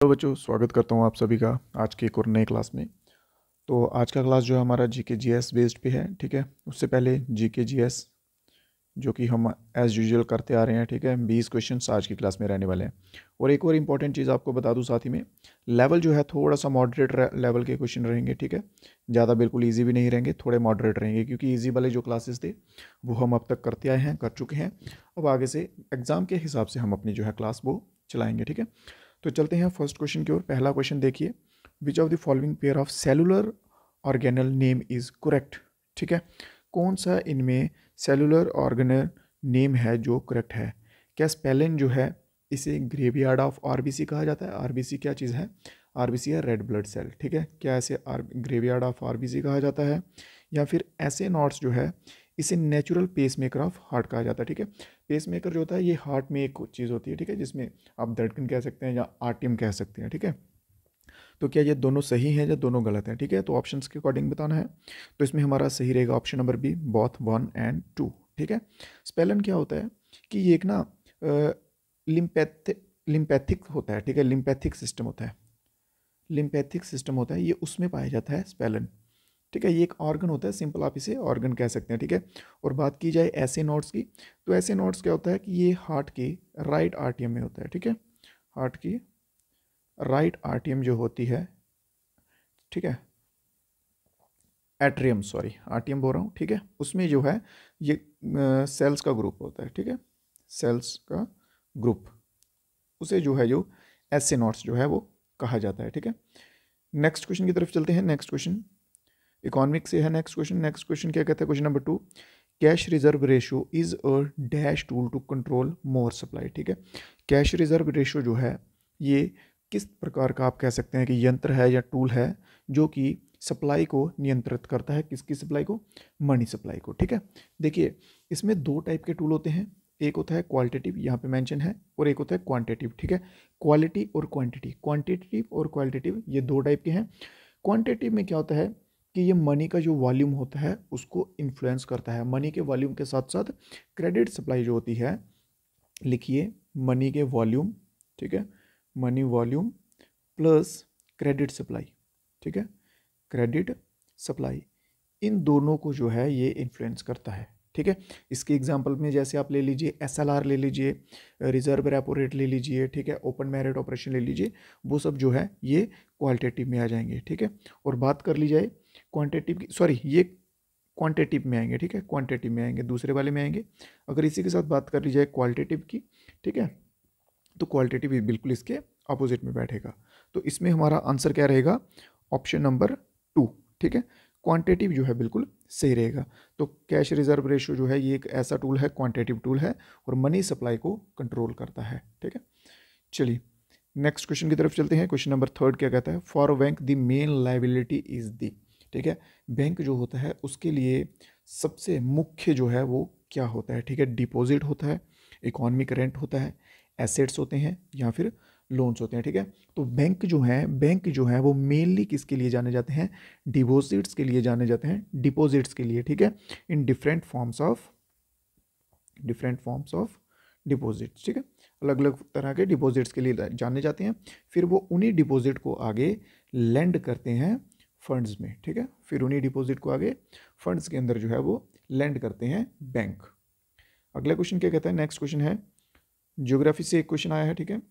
तो बच्चों, स्वागत करता हूँ आप सभी का आज की एक और नई क्लास में। तो आज का क्लास जो है हमारा जीके जीएस बेस्ड पे है। ठीक है, उससे पहले जीके जीएस जो कि हम एज़ यूजुअल करते आ रहे हैं। ठीक है, 20 क्वेश्चंस आज की क्लास में रहने वाले हैं। और एक और इम्पॉर्टेंट चीज़ आपको बता दूं साथ ही में, लेवल जो है थोड़ा सा मॉडरेट लेवल के क्वेश्चन रहेंगे। ठीक है, ज़्यादा बिल्कुल ईजी भी नहीं रहेंगे, थोड़े मॉडरेट रहेंगे, क्योंकि ईजी वाले जो क्लासेस थे वो हम अब तक करते आए हैं, कर चुके हैं। अब आगे से एग्ज़ाम के हिसाब से हम अपनी जो है क्लास वो चलाएँगे। ठीक है, तो चलते हैं फर्स्ट क्वेश्चन की ओर। पहला क्वेश्चन देखिए, विच of the following pair of cellular organelle name is correct. ठीक है, कौन सा इनमें सेलुलर ऑर्गेनल नेम है जो करेक्ट है। क्या स्पेलिंग जो है, इसे ग्रेवयार्ड ऑफ आरबीसी कहा जाता है। आरबीसी क्या चीज़ है? आरबीसी है रेड ब्लड सेल। ठीक है, क्या ऐसे ग्रेवयार्ड ऑफ आरबीसी कहा जाता है, या फिर ऐसे नॉट्स जो है इसे नेचुरल पेसमेकर ऑफ हार्ट कहा जाता है। ठीक है, पेसमेकर जो होता है ये हार्ट में एक चीज़ होती है। ठीक है, जिसमें आप धड़कन कह सकते हैं या आरटीएम कह सकते हैं। ठीक है, तो क्या ये दोनों सही हैं या दोनों गलत हैं? ठीक है, तो ऑप्शंस के अकॉर्डिंग बताना है। तो इसमें हमारा सही रहेगा option number B, both 1 and 2। ठीक है, स्पेलन क्या होता है कि ये एक ना लिम्पैथिक होता है। ठीक है, लिम्पैथिक सिस्टम होता है, लिम्पैथिक सिस्टम होता है, ये उसमें पाया जाता है स्पेलन। ठीक है, ये एक ऑर्गन होता है, सिंपल आप इसे ऑर्गन कह सकते हैं। ठीक है, और बात की जाए ऐसे नोड्स की, तो ऐसे नोड्स क्या होता है कि ये हार्ट के राइट आरटीएम में होता है। ठीक है, हार्ट की राइट आरटीएम जो होती है, ठीक है, एट्रियम, सॉरी आरटीएम बोल रहा हूँ। ठीक है, उसमें जो है ये सेल्स का ग्रुप होता है। ठीक है, सेल्स का ग्रुप, उसे जो है जो ऐसे नोड्स जो है वो कहा जाता है। ठीक है, नेक्स्ट क्वेश्चन की तरफ चलते हैं। नेक्स्ट क्वेश्चन इकोनॉमिक से है। नेक्स्ट क्वेश्चन क्या कहता है? Question number 2, cash reserve ratio is a dash tool to control more supply. ठीक है, कैश रिजर्व रेशियो जो है ये किस प्रकार का आप कह सकते हैं कि यंत्र है या टूल है जो कि सप्लाई को नियंत्रित करता है। किसकी सप्लाई को? मनी सप्लाई को। ठीक है, देखिए इसमें दो टाइप के टूल होते हैं, एक होता है क्वालिटेटिव, यहाँ पे मेंशन है, और एक होता है क्वांटिटेटिव। ठीक है, क्वालिटी और क्वांटिटी, क्वांटिटेटिव और क्वालिटेटिव ये दो टाइप के हैं। क्वांटिटेटिव में क्या होता है कि ये मनी का जो वॉल्यूम होता है उसको इन्फ्लुएंस करता है। मनी के वॉल्यूम के साथ साथ क्रेडिट सप्लाई जो होती है, लिखिए मनी के वॉल्यूम, ठीक है, money volume plus credit supply. ठीक है, क्रेडिट सप्लाई, इन दोनों को जो है ये इन्फ्लुएंस करता है। ठीक है, इसके एग्जांपल में जैसे आप ले लीजिए एसएलआर ले लीजिए, रिजर्व रेपो रेट ले लीजिए, ठीक है, ओपन मैरिट ऑपरेशन ले लीजिए, वो सब जो है ये क्वालिटेटिव में आ जाएंगे। ठीक है, और बात कर ली जाए क्वांटिटेटिव की, सॉरी ये क्वांटिटेटिव में आएंगे। ठीक है, क्वांटिटेटिव में आएंगे, दूसरे वाले में आएंगे। अगर इसी के साथ बात कर ली जाए क्वालिटेटिव की, ठीक है, तो क्वालिटेटिव बिल्कुल इसके अपोजिट में बैठेगा। तो इसमें हमारा आंसर क्या रहेगा? Option number 2। ठीक है, क्वांटिटेटिव जो है बिल्कुल सही रहेगा। तो कैश रिजर्व रेशियो जो है ये एक ऐसा टूल है, क्वांटिटेटिव टूल है, और मनी सप्लाई को कंट्रोल करता है। ठीक है, चलिए नेक्स्ट क्वेश्चन की तरफ चलते हैं। क्वेश्चन नंबर 3 क्या कहता है? For bank the main liability is the. ठीक है, बैंक जो होता है उसके लिए सबसे मुख्य जो है वो क्या होता है? ठीक है, डिपॉजिट होता है, इकोनॉमिक रेंट होता है, एसेट्स होते हैं, या फिर लोन्स होते हैं। ठीक है, तो बैंक जो है वो मेनली किसके लिए जाने जाते हैं? डिपॉजिट्स के लिए जाने जाते हैं, डिपॉजिट्स के लिए। ठीक है, in different forms of deposits. ठीक है, अलग अलग तरह के डिपॉजिट्स के लिए जाने जाते हैं, फिर वो उन्हीं डिपॉजिट को आगे लेंड करते हैं फंड्स में। ठीक है, फिर उन्हीं डिपॉजिट को आगे फंड्स के अंदर जो है वो लेंड करते हैं बैंक। अगला क्वेश्चन क्या कहता है? नेक्स्ट क्वेश्चन है, ज्योग्राफी से एक क्वेश्चन आया है। ठीक है,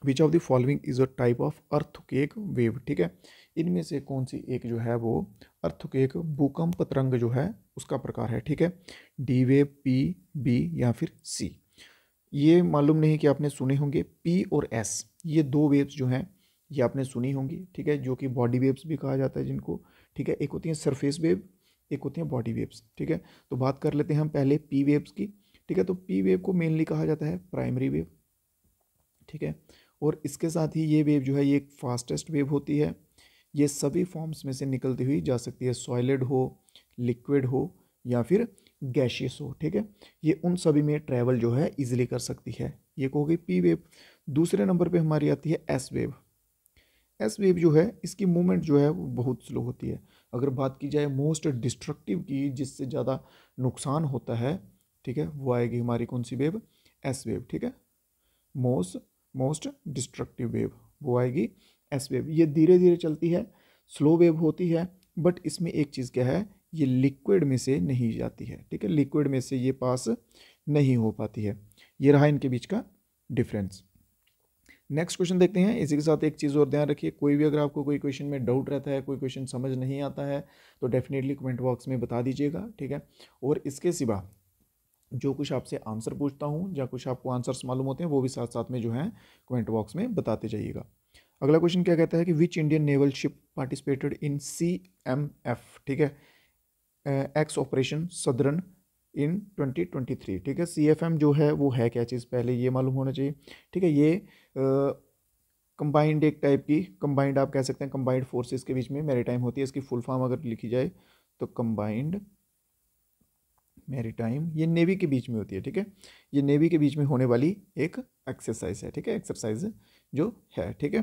विच of the following is a type of earthquake wave. ठीक है, इनमें से कौन सी एक जो है वो अर्थक्वेक भूकंप तरंग जो है उसका प्रकार है? ठीक है, डी वेव, पी, बी, या फिर सी। ये मालूम नहीं कि आपने सुने होंगे पी और एस, ये दो वेव्स जो हैं ये आपने सुनी होंगी। ठीक है, जो कि बॉडी वेव्स भी कहा जाता है जिनको। ठीक है, एक होती है सरफेस वेव, एक होती है बॉडी वेव्स। ठीक है, तो बात कर लेते हैं हम पहले पी वेव्स की। ठीक है, तो पी वेव को मेनली कहा जाता है प्राइमरी वेव। ठीक है, और इसके साथ ही ये वेव जो है ये एक फास्टेस्ट वेव होती है। ये सभी फॉर्म्स में से निकलती हुई जा सकती है, सॉलिड हो, लिक्विड हो, या फिर गैशियस हो। ठीक है, ये उन सभी में ट्रैवल जो है इजीली कर सकती है। ये हो गई पी वेव। दूसरे नंबर पे हमारी आती है एस वेव। एस वेव जो है इसकी मूवमेंट जो है वो बहुत स्लो होती है। अगर बात की जाए मोस्ट डिस्ट्रक्टिव की, जिससे ज़्यादा नुकसान होता है, ठीक है, वो आएगी हमारी कौन सी वेव? S wave. ठीक है, मोस्ट मोस्ट डिस्ट्रक्टिव वेव। वो आएगी एस वेव। ये धीरे धीरे चलती है, स्लो वेव होती है, बट इसमें एक चीज़ क्या है, ये लिक्विड में से नहीं जाती है, ठीक है, लिक्विड में से ये पास नहीं हो पाती है। ये रहा इनके बीच का डिफरेंस। नेक्स्ट क्वेश्चन देखते हैं। इसी के साथ एक चीज़ और ध्यान रखिए, कोई भी अगर आपको कोई क्वेश्चन में डाउट रहता है, कोई क्वेश्चन समझ नहीं आता है, तो डेफिनेटली कमेंट बॉक्स में बता दीजिएगा, ठीक है। और इसके सिवा जो कुछ आपसे आंसर पूछता हूँ या कुछ आपको आंसर्स मालूम होते हैं, वो भी साथ साथ में जो है कमेंट बॉक्स में बताते जाइएगा। अगला क्वेश्चन क्या कहता है कि which Indian naval ship participated in CMF, ठीक है, एक्स ऑपरेशन सदर्न इन 2023, ठीक है। CFM जो है वो है क्या चीज़, पहले ये मालूम होना चाहिए, ठीक है। ये कंबाइंड एक टाइप की, कंबाइंड आप कह सकते हैं, कंबाइंड फोर्सेस के बीच में मैरीटाइम होती है। इसकी फुल फॉर्म अगर लिखी जाए तो कंबाइंड मैरीटाइम, ये नेवी के बीच में होती है, ठीक है। ये नेवी के बीच में होने वाली एक एक्सरसाइज है, ठीक है, एक्सरसाइज जो है, ठीक है।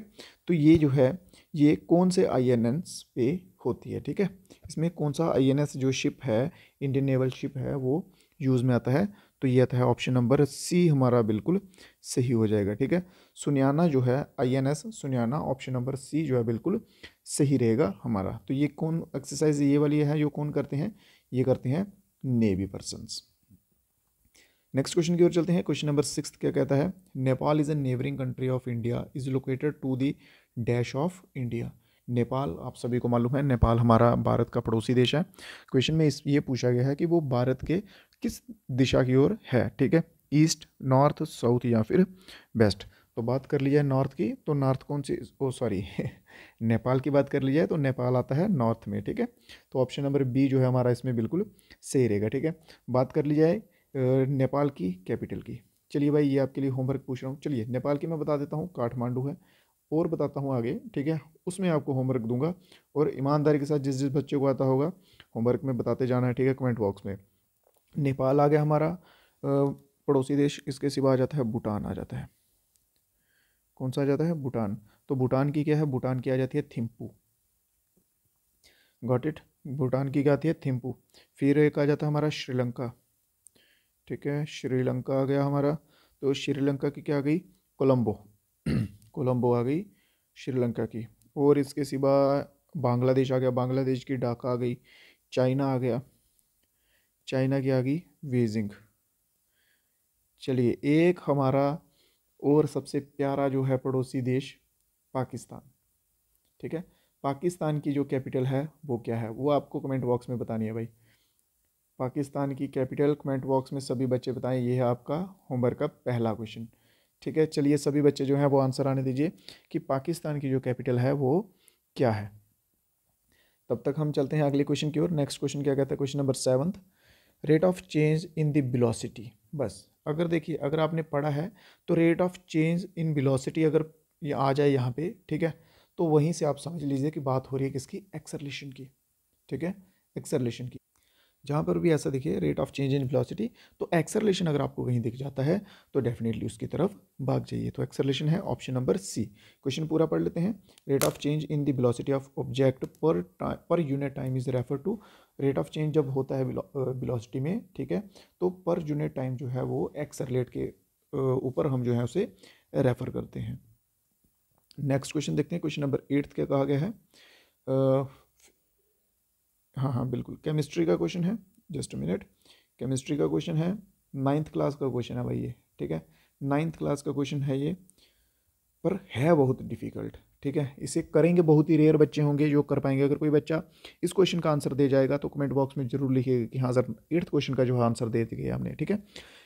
तो ये जो है ये कौन से INS पे होती है, ठीक है। इसमें कौन सा INS जो शिप है, इंडियन नेवल शिप है, वो यूज़ में आता है। तो ये आता है ऑप्शन नंबर C हमारा बिल्कुल सही हो जाएगा, ठीक है। सुनियाना जो है, INS सुनियाना, ऑप्शन नंबर C जो है बिल्कुल सही रहेगा हमारा। तो ये कौन एक्सरसाइज ये वाली है जो कौन करते हैं, ये करते हैं नेवी पर्सन्स। नेक्स्ट क्वेश्चन की ओर चलते हैं। क्वेश्चन नंबर 6 क्या कहता है, Nepal is a neighbouring country of India is located to the dash of India. Nepal आप सभी को मालूम है, नेपाल हमारा भारत का पड़ोसी देश है। क्वेश्चन में ये पूछा गया है कि वो भारत के किस दिशा की ओर है, ठीक है, ईस्ट, नॉर्थ, साउथ या फिर वेस्ट। तो बात कर ली जाए नॉर्थ की, तो नॉर्थ कौन सी, ओ सॉरी नेपाल की बात कर ली जाए तो नेपाल आता है नॉर्थ में, ठीक है। तो ऑप्शन नंबर B जो है हमारा इसमें बिल्कुल सही रहेगा, ठीक है। बात कर ली जाए नेपाल की कैपिटल की, चलिए भाई ये आपके लिए होमवर्क पूछ रहा हूँ। चलिए नेपाल की मैं बता देता हूँ, काठमांडू है, और बताता हूँ आगे, ठीक है, उसमें आपको होमवर्क दूंगा। और ईमानदारी के साथ जिस जिस बच्चे को आता होगा होमवर्क में बताते जाना है, ठीक है, कमेंट बॉक्स में। नेपाल आ गया हमारा पड़ोसी देश, इसके सिवा आ जाता है भूटान, आ जाता है, कौन सा आ जाता है, भूटान। तो भूटान की क्या है, भूटान की आ जाती है थिम्पू, गॉट इट, भूटान की क्या आती है, थिम्पू। फिर एक आ जाता है हमारा श्रीलंका, ठीक है, श्रीलंका आ गया हमारा। तो श्रीलंका की क्या आ गई, कोलंबो कोलंबो आ गई श्रीलंका की। और इसके सिवा बांग्लादेश आ गया, बांग्लादेश की ढाका आ गई। चाइना आ गया, चाइना की आ गई बीजिंग। चलिए एक हमारा और सबसे प्यारा जो है पड़ोसी देश, पाकिस्तान, ठीक है। पाकिस्तान की जो कैपिटल है वो क्या है, वो आपको कमेंट बॉक्स में बतानी है भाई। पाकिस्तान की कैपिटल कमेंट बॉक्स में सभी बच्चे बताएं, ये है आपका होमवर्क का पहला क्वेश्चन, ठीक है। चलिए सभी बच्चे जो हैं वो आंसर आने दीजिए कि पाकिस्तान की जो कैपिटल है वो क्या है। तब तक हम चलते हैं अगले क्वेश्चन की ओर। नेक्स्ट क्वेश्चन क्या कहता है, question number 7, rate of change in the velocity. बस अगर देखिए, अगर आपने पढ़ा है तो rate of change in velocity अगर ये आ जाए यहाँ पे, ठीक है, तो वहीं से आप समझ लीजिए कि बात हो रही है किसकी, एक्सेलरेशन की, ठीक है, एक्सेलरेशन की। जहाँ पर भी ऐसा दिखे rate of change in velocity, तो एक्सेलरेशन अगर आपको कहीं दिख जाता है तो डेफिनेटली उसकी तरफ भाग जाइए। तो एक्सेलरेशन है ऑप्शन नंबर C। क्वेश्चन पूरा पढ़ लेते हैं। Rate of change in the velocity of object per unit time is refer to. Rate of change जब होता है वेलोसिटी में, ठीक है, तो पर यूनिट टाइम जो है वो एक्सेलरेट के ऊपर हम जो है उसे रेफर करते हैं। नेक्स्ट क्वेश्चन देखते हैं। क्वेश्चन नंबर 8 क्या कहा गया है, हाँ हाँ बिल्कुल केमिस्ट्री का क्वेश्चन है, जस्ट अ मिनट, केमिस्ट्री का क्वेश्चन है, 9th क्लास का क्वेश्चन है भाई ये, ठीक है, 9th क्लास का क्वेश्चन है ये, पर है बहुत डिफिकल्ट, ठीक है। इसे करेंगे बहुत ही रेयर बच्चे होंगे जो कर पाएंगे। अगर कोई बच्चा इस क्वेश्चन का आंसर दे जाएगा तो कमेंट बॉक्स में जरूर लिखिएगा कि हाँ सर 8th क्वेश्चन का जो आंसर दे दिए हमने, ठीक है।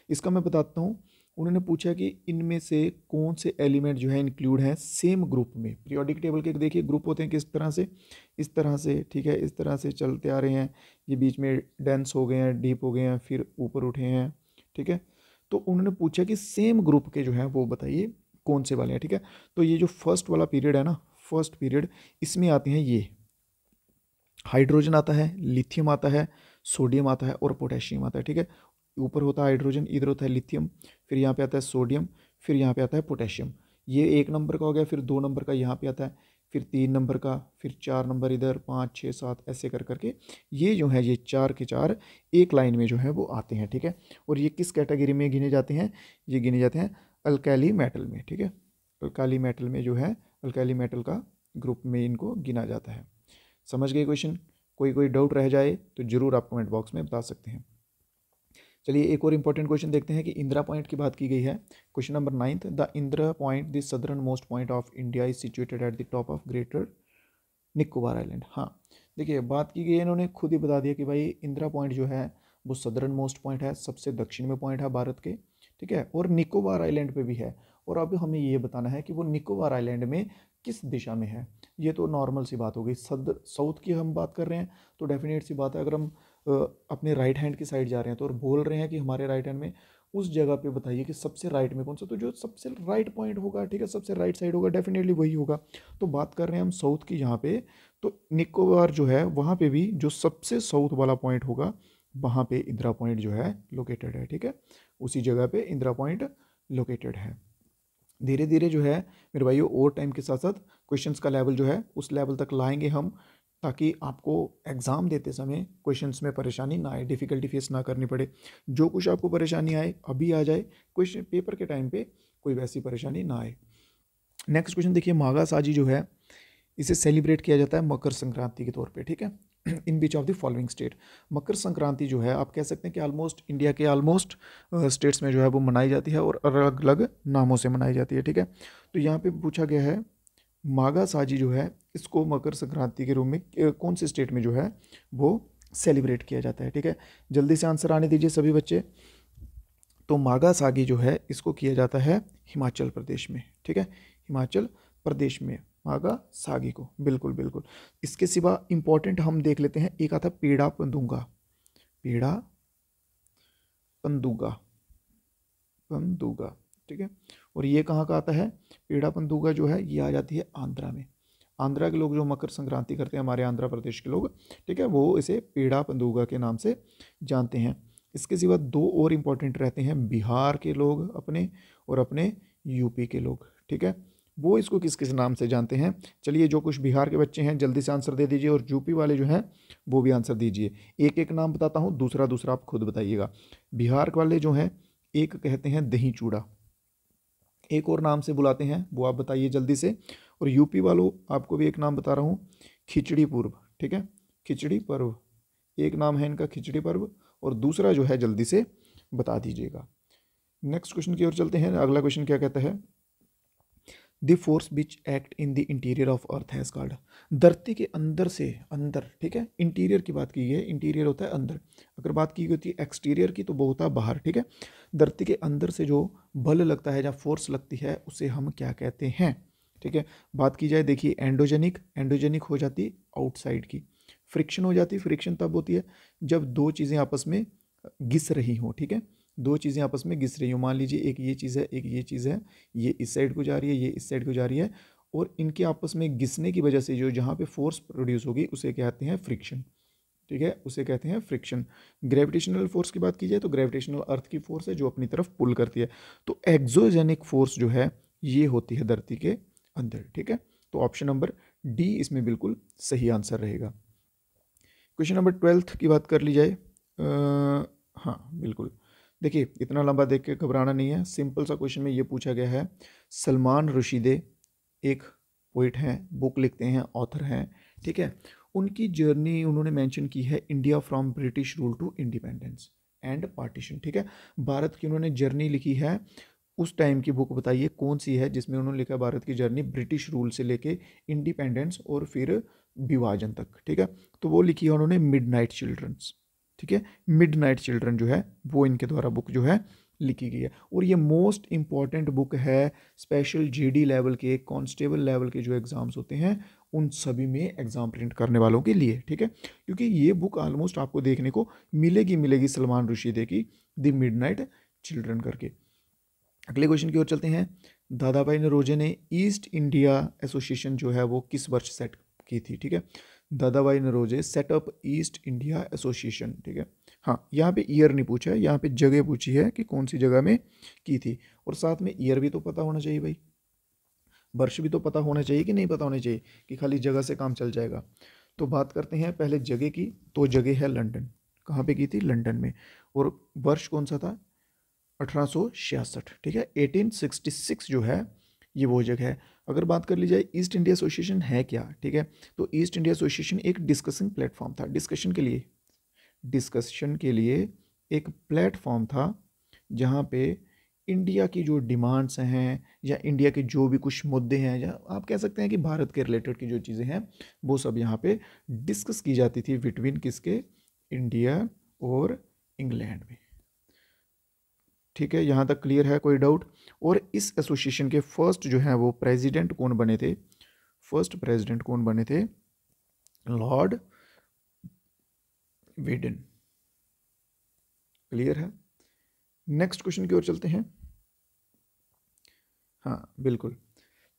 इसका मैं बताता हूँ। उन्होंने पूछा कि इनमें से कौन से एलिमेंट जो है इंक्लूड हैं सेम ग्रुप में। पीरियोडिक टेबल के देखिए ग्रुप होते हैं किस तरह से, इस तरह से, ठीक है, इस तरह से चलते आ रहे हैं, ये बीच में डेंस हो गए हैं, डीप हो गए हैं, फिर ऊपर उठे हैं, ठीक है। तो उन्होंने पूछा कि सेम ग्रुप के जो हैं वो बताइए कौन से वाले हैं, ठीक है। तो ये जो फर्स्ट वाला पीरियड है ना, फर्स्ट पीरियड, इसमें आते हैं ये हाइड्रोजन आता है, लिथियम आता है, सोडियम आता है और पोटेशियम आता है, ठीक है। ऊपर होता है हाइड्रोजन, इधर होता है लिथियम, फिर यहाँ पे आता है सोडियम, फिर यहाँ पे आता है पोटेशियम। ये 1 नंबर का हो गया, फिर 2 नंबर का यहाँ पे आता है, फिर 3 नंबर का, फिर 4 नंबर इधर, 5 6 7 ऐसे कर करके ये जो है ये 4 के 4 एक लाइन में जो है वो आते हैं, ठीक है। और ये किस कैटेगरी में गिने जाते हैं, ये गिने जाते हैं अल्कैली मेटल में, ठीक है, अल्कैली मेटल में जो है अल्कैली मेटल का ग्रुप में इनको गिना जाता है। समझ गए क्वेश्चन? कोई डाउट रह जाए तो जरूर आप कमेंट बॉक्स में बता सकते हैं। चलिए एक और इंपॉर्टेंट क्वेश्चन देखते हैं कि इंदिरा पॉइंट की बात की गई है। Question number 9, the Indira point the southern most point of India is situated at the top of greater Nicobar island. हाँ देखिए बात की गई है, इन्होंने खुद ही बता दिया कि भाई इंदिरा पॉइंट जो है वो सदर्न मोस्ट पॉइंट है, सबसे दक्षिण में पॉइंट है भारत के, ठीक है, और निकोबार आइलैंड पे भी है। और अब हमें ये बताना है कि वो निकोबार आइलैंड में किस दिशा में है। ये तो नॉर्मल सी बात हो गई, साउथ की हम बात कर रहे हैं तो डेफिनेट सी बात है, अगर हम अपने राइट हैंड की साइड जा रहे हैं तो और बोल रहे हैं कि हमारे राइट हैंड में उस जगह पे बताइए कि सबसे राइट में कौन सा, तो जो सबसे राइट पॉइंट होगा, ठीक है, सबसे राइट साइड होगा, डेफिनेटली वही होगा। तो बात कर रहे हैं हम साउथ की यहाँ पे, तो निकोबार जो है वहाँ पे भी जो सबसे साउथ वाला पॉइंट होगा वहाँ पे इंदिरा पॉइंट जो है लोकेटेड है, ठीक है, उसी जगह पे इंदिरा पॉइंट लोकेटेड है। धीरे धीरे जो है मेरे भाइयों और टाइम के साथ साथ क्वेश्चंस का लेवल जो है उस लेवल तक लाएंगे हम, ताकि आपको एग्ज़ाम देते समय क्वेश्चंस में परेशानी ना आए, डिफ़िकल्टी फेस ना करनी पड़े। जो कुछ आपको परेशानी आए अभी आ जाए, क्वेश्चन पेपर के टाइम पे कोई वैसी परेशानी ना आए। नेक्स्ट क्वेश्चन देखिए, माघा साजी जो है इसे सेलिब्रेट किया जाता है मकर संक्रांति के तौर पे, ठीक है, इन बीच of the following state. Makar Sankranti जो है आप कह सकते हैं कि ऑलमोस्ट इंडिया के ऑलमोस्ट स्टेट्स में जो है वो मनाई जाती है और अलग अलग नामों से मनाई जाती है, ठीक है। तो यहाँ पे पूछा गया है माघा साजी जो है इसको मकर संक्रांति के रूप में कौन से स्टेट में जो है वो सेलिब्रेट किया जाता है, ठीक है। जल्दी से आंसर आने दीजिए सभी बच्चे। तो माघा सागी जो है इसको किया जाता है हिमाचल प्रदेश में, ठीक है, हिमाचल प्रदेश में माघा सागी को, बिल्कुल बिल्कुल। इसके सिवा इंपॉर्टेंट हम देख लेते हैं, एक आता पेड़ा पंदुगा, पेड़ा पंदुगा, पंदुगा, ठीक है। और ये कहाँ का आता है? पेड़ा पंदुगा जो है ये आ जाती है आंध्रा में। आंध्रा के लोग जो मकर संक्रांति करते हैं, हमारे आंध्र प्रदेश के लोग, ठीक है, वो इसे पेड़ा पंदुगा के नाम से जानते हैं। इसके सिवा दो और इम्पोर्टेंट रहते हैं, बिहार के लोग अपने और अपने यूपी के लोग, ठीक है, वो इसको किस किस नाम से जानते हैं। चलिए जो कुछ बिहार के बच्चे हैं जल्दी से आंसर दे दीजिए, और यूपी वाले जो हैं वो भी आंसर दीजिए। एक एक नाम बताता हूँ, दूसरा दूसरा आप खुद बताइएगा। बिहार वाले जो हैं एक कहते हैं दही चूड़ा, एक और नाम से बुलाते हैं वो आप बताइए जल्दी से। और यूपी वालों आपको भी एक नाम बता रहा हूँ, खिचड़ी पूर्व, ठीक है, खिचड़ी पर्व, एक नाम है इनका खिचड़ी पर्व, और दूसरा जो है जल्दी से बता दीजिएगा। नेक्स्ट क्वेश्चन की ओर चलते हैं। अगला क्वेश्चन क्या कहता है, the force which act in the interior of earth has called. धरती के अंदर से, अंदर, ठीक है, इंटीरियर की बात की है, इंटीरियर होता है अंदर, अगर बात की होती है एक्सटीरियर की तो वो होता है बाहर, ठीक है। धरती के अंदर से जो बल लगता है या फोर्स लगती है उसे हम क्या कहते हैं, ठीक है। बात की जाए देखिए एंडोजेनिक, एंडोजेनिक हो जाती आउटसाइड की, फ्रिक्शन हो जाती, फ्रिक्शन तब होती है जब दो चीज़ें आपस में घिस रही हों, ठीक है, दो चीज़ें आपस में घिस रही हो, मान लीजिए एक ये चीज़ है एक ये चीज़ है, ये इस साइड को जा रही है ये इस साइड को जा रही है, और इनके आपस में घिसने की वजह से जो जहाँ पे फोर्स प्रोड्यूस होगी उसे कहते हैं फ्रिक्शन, ठीक है, उसे कहते हैं फ्रिक्शन। ग्रेविटेशनल फोर्स की बात की जाए तो ग्रेविटेशनल अर्थ की फोर्स है जो अपनी तरफ पुल करती है। तो एक्सोजेनिक फोर्स जो है ये होती है धरती के अंदर, ठीक है। तो ऑप्शन नंबर डी इसमें बिल्कुल सही आंसर रहेगा। क्वेश्चन नंबर 12 की बात कर ली जाए, हाँ बिल्कुल, देखिए इतना लंबा देख के घबराना नहीं है, सिंपल सा क्वेश्चन में ये पूछा गया है, सलमान रुशीदे एक पोइट हैं, बुक लिखते हैं, ऑथर हैं, ठीक है, उनकी जर्नी उन्होंने मेंशन की है India from British rule to independence and partition, ठीक है, भारत की उन्होंने जर्नी लिखी है। उस टाइम की बुक बताइए कौन सी है जिसमें उन्होंने लिखा भारत की जर्नी ब्रिटिश रूल से लेके इंडिपेंडेंस और फिर विभाजन तक, ठीक है। तो वो लिखी है उन्होंने मिडनाइट चिल्ड्रंस, ठीक है, मिडनाइट चिल्ड्रन जो है वो इनके द्वारा बुक जो है लिखी गई है। और ये मोस्ट इंपॉर्टेंट बुक है, स्पेशल जीडी लेवल के, कांस्टेबल लेवल के जो एग्ज़ाम्स होते हैं उन सभी में एग्ज़ाम प्रिंट करने वालों के लिए, ठीक है, क्योंकि ये बुक ऑलमोस्ट आपको देखने को मिलेगी सलमान रुशीदे की, द मिडनाइट चिल्ड्रन करके। अगले क्वेश्चन की ओर चलते हैं। दादाभाई नौरोजी ने ईस्ट इंडिया एसोसिएशन जो है वो किस वर्ष सेट की थी, ठीक है, Dadabhai Naoroji set up East India Association, ठीक है। हाँ यहाँ पे ईयर नहीं पूछा है, यहाँ पे जगह पूछी है कि कौन सी जगह में की थी, और साथ में ईयर भी तो पता होना चाहिए भाई, वर्ष भी तो पता होना चाहिए कि नहीं पता होना चाहिए कि खाली जगह से काम चल जाएगा। तो बात करते हैं पहले जगह की, तो जगह है लंदन, कहाँ पे की थी? लंदन में। और वर्ष कौन सा था? 1866, ठीक है, 1866 जो है ये वो जगह है। अगर बात कर ली जाए ईस्ट इंडिया एसोसिएशन है क्या, ठीक है, तो ईस्ट इंडिया एसोसिएशन एक डिस्कसिंग प्लेटफॉर्म था, डिस्कशन के लिए एक प्लेटफॉर्म था जहाँ पे इंडिया की जो डिमांड्स हैं या इंडिया के जो भी कुछ मुद्दे हैं या आप कह सकते हैं कि भारत के रिलेटेड की जो चीज़ें हैं वो सब यहाँ पे डिस्कस की जाती थी बिटवीन किसके, इंडिया और इंग्लैंड में। ठीक है, यहाँ तक क्लियर है, कोई डाउट? और इस एसोसिएशन के फर्स्ट जो है वो प्रेसिडेंट कौन बने थे, फर्स्ट प्रेसिडेंट कौन बने थे, लॉर्ड वेडन। क्लियर है? नेक्स्ट क्वेश्चन की ओर चलते हैं। हाँ बिल्कुल,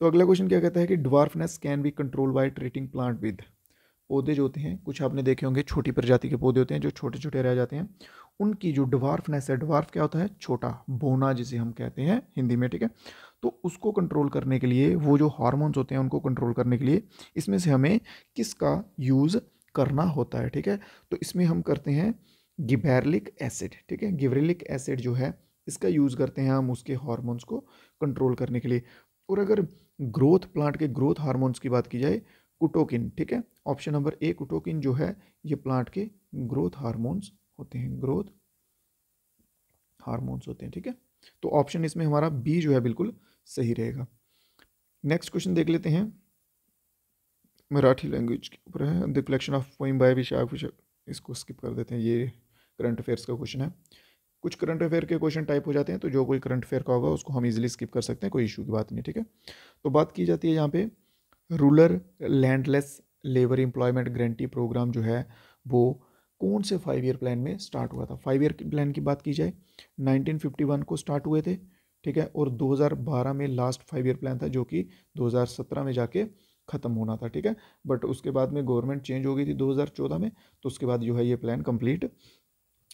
तो अगला क्वेश्चन क्या कहता है कि dwarfness can be control by treating plant with, पौधे जो होते हैं कुछ आपने देखे होंगे छोटी प्रजाति के पौधे होते हैं जो छोटे छोटे रह जाते हैं, उनकी जो ड्वार्फनेस है, ड्वार्फ क्या होता है, छोटा, बोना जिसे हम कहते हैं हिंदी में, ठीक है, तो उसको कंट्रोल करने के लिए वो जो हार्मोन्स होते हैं उनको कंट्रोल करने के लिए इसमें से हमें किसका यूज़ करना होता है, ठीक है, तो इसमें हम करते हैं गिबेरलिक एसिड, ठीक है, गिबरेलिक एसिड जो है इसका यूज़ करते हैं हम उसके हार्मोन्स को कंट्रोल करने के लिए। और अगर ग्रोथ, प्लांट के ग्रोथ हार्मोन्स की बात की जाए, कुटोकिन, ठीक है, ऑप्शन नंबर ए कुटोकिन जो है ये प्लांट के ग्रोथ हार्मोन्स होते हैं, ग्रोथ हार्मोन्स होते हैं, ठीक है, तो ऑप्शन इसमें हमारा बी जो है बिल्कुल सही रहेगा। नेक्स्ट क्वेश्चन देख लेते हैं, मराठी लैंग्वेज के ऊपर है, the collection of poem by Vishakh, इसको स्किप कर देते हैं, ये करंट अफेयर्स का क्वेश्चन है। कुछ करंट अफेयर के क्वेश्चन टाइप हो जाते हैं तो जो कोई करंट अफेयर का होगा उसको हम इजीली स्किप कर सकते हैं, कोई इशू की बात नहीं, ठीक है। तो बात की जाती है यहाँ पे rural landless labour employment guarantee programme जो है वो कौन से 5 ईयर प्लान में स्टार्ट हुआ था। 5 ईयर प्लान की बात की जाए 1951 को स्टार्ट हुए थे, ठीक है, और 2012 में लास्ट 5 ईयर प्लान था जो कि 2017 में जाके ख़त्म होना था, ठीक है, बट उसके बाद में गवर्नमेंट चेंज हो गई थी 2014 में, तो उसके बाद जो है ये प्लान कंप्लीट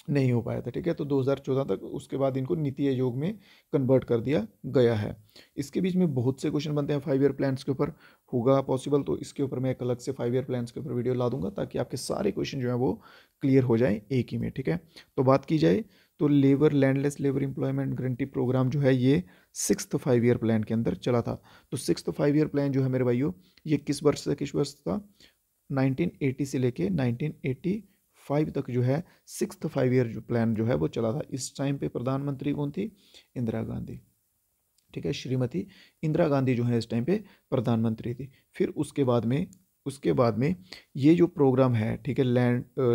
नहीं हो पाया था, ठीक है, तो 2014 तक, उसके बाद इनको नीति आयोग में कन्वर्ट कर दिया गया है। इसके बीच में बहुत से क्वेश्चन बनते हैं 5 ईयर प्लान्स के ऊपर, होगा पॉसिबल तो इसके ऊपर मैं एक अलग से 5 ईयर प्लान्स के ऊपर वीडियो ला दूंगा ताकि आपके सारे क्वेश्चन जो है वो क्लियर हो जाए एक ही में, ठीक है। तो बात की जाए तो labour landless labour employment guarantee programme जो है ये 6th 5 ईयर प्लान के अंदर चला था। तो 6th 5 ईयर प्लान जो है मेरे भाइयों ये किस वर्ष से किस वर्ष था, 1980 से लेके 1985 तक जो है 6th 5 ईयर जो प्लान जो है वो चला था। इस टाइम पे प्रधानमंत्री कौन थी, इंदिरा गांधी, ठीक है, श्रीमती इंदिरा गांधी जो है इस टाइम पे प्रधानमंत्री थी। फिर उसके बाद में ये जो प्रोग्राम है, ठीक है,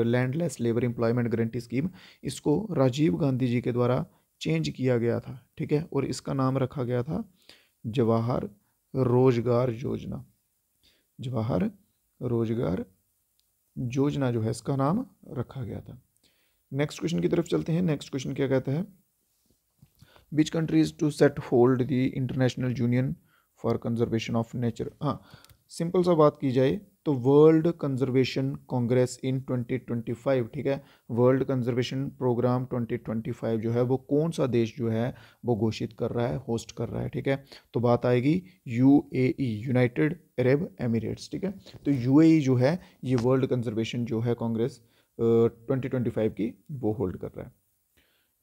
landless labour employment guarantee scheme, इसको राजीव गांधी जी के द्वारा चेंज किया गया था, ठीक है, और इसका नाम रखा गया था जवाहर रोजगार योजना, जवाहर रोजगार योजना जो है इसका नाम रखा गया था। नेक्स्ट क्वेश्चन की तरफ चलते हैं। नेक्स्ट क्वेश्चन क्या कहता है, which countries to set hold the International Union for Conservation of Nature. हाँ, सिंपल सा बात की जाए तो वर्ल्ड कंजर्वेशन कांग्रेस इन 2025, ठीक है, वर्ल्ड कंजर्वेशन प्रोग्राम 2025 जो है वो कौन सा देश जो है वो घोषित कर रहा है, होस्ट कर रहा है, ठीक है, तो बात आएगी यूएई, यूनाइटेड अरब एमिरेट्स, ठीक है, तो यूएई जो है ये वर्ल्ड कंजर्वेशन जो है कांग्रेस 2025 की वो होल्ड कर रहा है।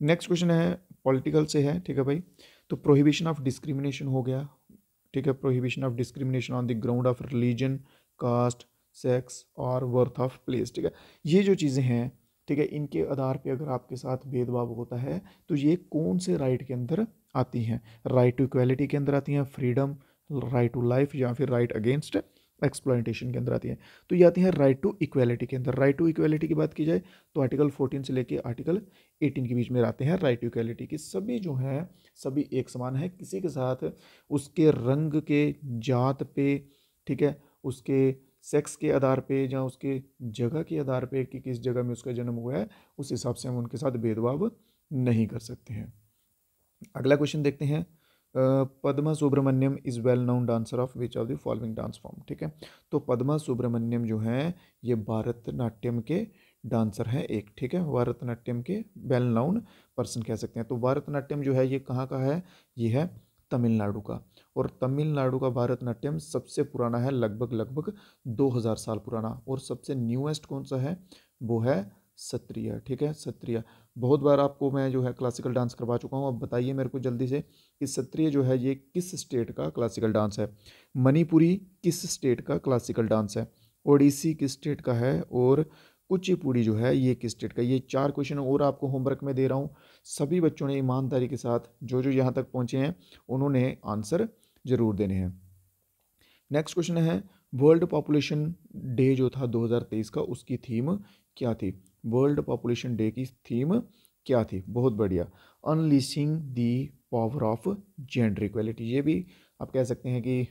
नेक्स्ट क्वेश्चन है पॉलिटिकल से है, ठीक है भाई, तो प्रोहिबिशन ऑफ डिस्क्रिमिनेशन हो गया, ठीक है, prohibition of discrimination on the ground of religion, caste, sex और वर्थ ऑफ प्लेस, ठीक है, ये जो चीज़ें हैं, ठीक है, इनके आधार पे अगर आपके साथ भेदभाव होता है तो ये कौन से राइट के अंदर आती हैं, राइट टू इक्वालिटी के अंदर आती हैं, फ्रीडम, राइट टू लाइफ या फिर राइट अगेंस्ट एक्सप्लॉयटेशन के अंदर आती हैं, तो ये आती हैं राइट टू इक्वालिटी के अंदर। राइट टू इक्वालिटी की बात की जाए तो आर्टिकल 14 से लेके आर्टिकल 18 के बीच में आते हैं राइट टू इक्वालिटी की, सभी जो हैं सभी एक समान है, किसी के साथ उसके रंग के, जात पे, ठीक है, उसके सेक्स के आधार पे या उसके जगह के आधार पे कि किस जगह में उसका जन्म हुआ है उस हिसाब से हम उनके साथ भेदभाव नहीं कर सकते हैं। अगला क्वेश्चन देखते हैं, Padma Subrahmanyam is well known dancer of which of the following dance form, ठीक है, तो पद्मा सुब्रमण्यम जो है ये भारतनाट्यम के डांसर हैं एक, ठीक है, भारतनाट्यम के वेल नोन पर्सन कह सकते हैं। तो भारतनाट्यम जो है ये कहाँ का है, ये है तमिलनाडु का, और तमिलनाडु का भारतनाट्यम सबसे पुराना है, लगभग 2000 साल पुराना, और सबसे न्यूएस्ट कौन सा है वो है सत्रिया, ठीक है, सत्रिया। बहुत बार आपको मैं जो है क्लासिकल डांस करवा चुका हूँ। अब बताइए मेरे को जल्दी से कि सत्रिय जो है ये किस स्टेट का क्लासिकल डांस है, मणिपुरी किस स्टेट का क्लासिकल डांस है, ओडिसी किस स्टेट का है, और कुचिपुड़ी जो है ये किस स्टेट का। ये 4 क्वेश्चन और आपको होमवर्क में दे रहा हूँ। सभी बच्चों ने ईमानदारी के साथ जो जो यहाँ तक पहुँचे हैं उन्होंने आंसर जरूर देने हैं। नेक्स्ट क्वेश्चन है वर्ल्ड पॉपुलेशन डे जो था 2023 का, उसकी थीम क्या थी। वर्ल्ड पॉपुलेशन डे की थीम क्या थी। बहुत बढ़िया, unleashing the power of gender equality. ये भी आप कह सकते हैं कि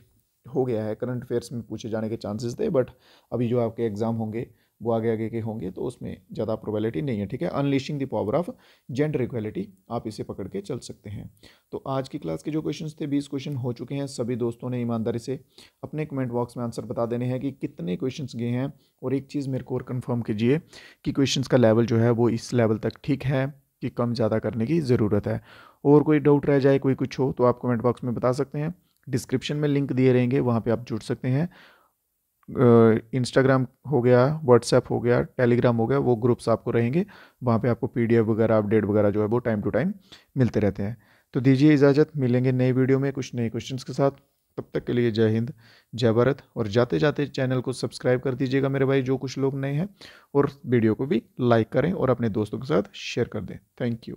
हो गया है, करंट अफेयर्स में पूछे जाने के चांसेस थे, बट अभी जो आपके एग्जाम होंगे वो आगे आगे के होंगे तो उसमें ज़्यादा प्रोबेबिलिटी नहीं है। ठीक है, unleashing the power of gender equality, आप इसे पकड़ के चल सकते हैं। तो आज की क्लास के जो क्वेश्चंस थे 20 क्वेश्चन हो चुके हैं। सभी दोस्तों ने ईमानदारी से अपने कमेंट बॉक्स में आंसर बता देने हैं कि कितने क्वेश्चंस गए हैं। और एक चीज़ मेरे को और कन्फर्म कीजिए कि क्वेश्चंस का लेवल जो है वो इस लेवल तक ठीक है कि कम ज़्यादा करने की ज़रूरत है। और कोई डाउट रह जाए, कोई कुछ हो, तो आप कमेंट बॉक्स में बता सकते हैं। डिस्क्रिप्शन में लिंक दिए रहेंगे, वहाँ पे आप जुड़ सकते हैं। इंस्टाग्राम हो गया, व्हाट्सएप हो गया, टेलीग्राम हो गया, वो ग्रुप्स आपको रहेंगे। वहाँ पे आपको पीडीएफ वगैरह, अपडेट वगैरह जो है वो टाइम टू टाइम मिलते रहते हैं। तो दीजिए इजाज़त, मिलेंगे नई वीडियो में कुछ नए क्वेश्चंस के साथ। तब तक के लिए जय हिंद, जय भारत। और जाते जाते चैनल को सब्सक्राइब कर दीजिएगा मेरे भाई, जो कुछ लोग नए हैं, और वीडियो को भी लाइक करें और अपने दोस्तों के साथ शेयर कर दें। Thank you.